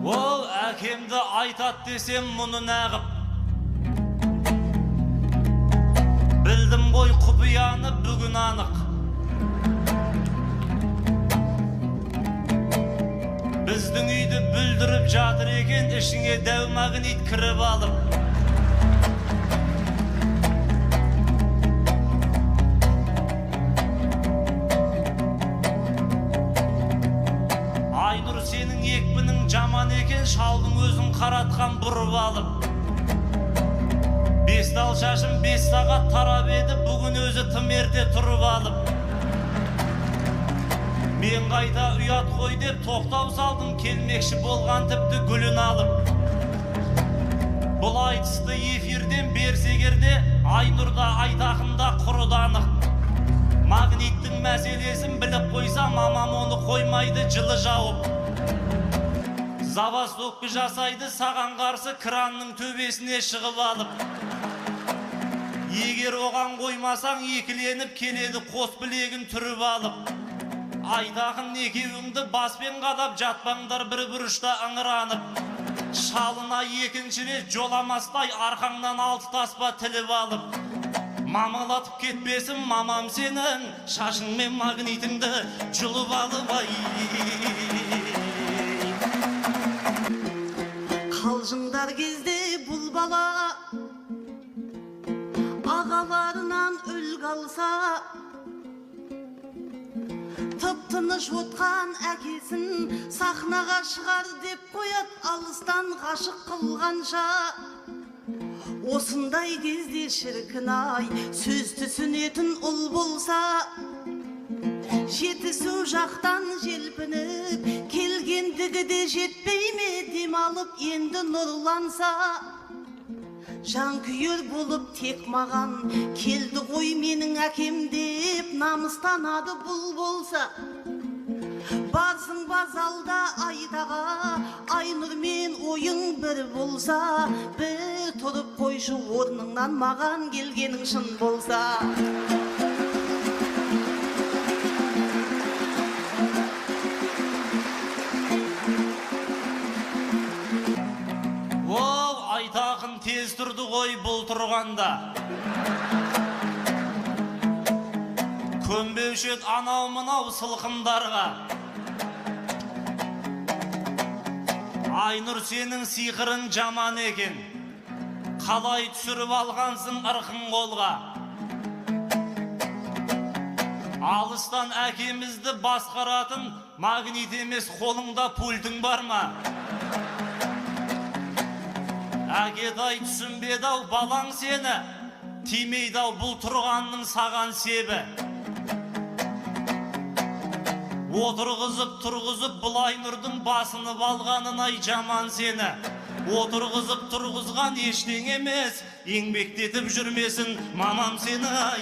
Ол әкемді айтат десем мұны нәғып. Білдім ғой құпияны бүгін анық. Біздің үйді бүлдіріп жатыр екен, ішіңе дәу магнит кіріп алып. Айнұр, сенің екпінің жаман екен, шалдың өзін қаратқан бұрып алып. 5 тал шашым 5 сағат тарап еді, бүгін өзі тым ерте тұрып алып. Мен қайта ұят қой деп тоқтау салдым, келмекші болған тіпті гүлін алып. Бұл айтысты эфирден берсегерде, Айнұрда айтақында құрыданық. Магниттің мәселесін біліп қойса, мамам оны қоймайды жылы жауып. Забастокпы жасайды саған қарсы, кранның төбесіне шығып алып. Егер оған қоймасаң, екіленіп келеді қос білегін түріп алып. Айтақын екеуіңді баспен қадап, жатпаңдар бір бұрышта ыңыранып. Шалына екінші рет жоламастай, арқаңнан 6 таспа тіліп алып. Мамалатып кетпесін мамам сенің, шашың мен магнитіңді жұлып алып ай. Қалжыңдар кезде бұл бала ағаларынан үлгі алса, тып-тыныш отқан әкесін сахнаға шығар деп қояд, алыстан ғашық қылғанша. Осындай кезде шіркін-ай, сөз түсінетін ұл болса, жетісу жақтан желпініп келгендігі де жетпей ме, демалып енді нұрланса. Жан күйер болып тек маған келді ғой менің әкем деп, намыстанады бұл болса. Барсың базалда айтаға, Айнұрмен ойың бір болса, бір тұрып қойшы орныңнан, маған келгенің шын болса. Айтақын тез тұрды ғой бұл тұрғанда. Көнбеушет анау-мынау сылқымдарға. Айнұр, сенің сиқырың жаман екен, қалай түсіріп алғансың ырқын қолға. Алыстан әкемізді басқаратын магнит емес, қолыңда пультің бар ма? Әкетай түсінбеді-ау балаң сені, тимейді-ау бұл тұрғанның саған себі. Отырғызып тұрғызып бұл Айнұрдың басынып алғанын ай жаман сені. Отырғызып тұрғызған ештең емес, еңбектетіп жүрмесін мамам сені ай.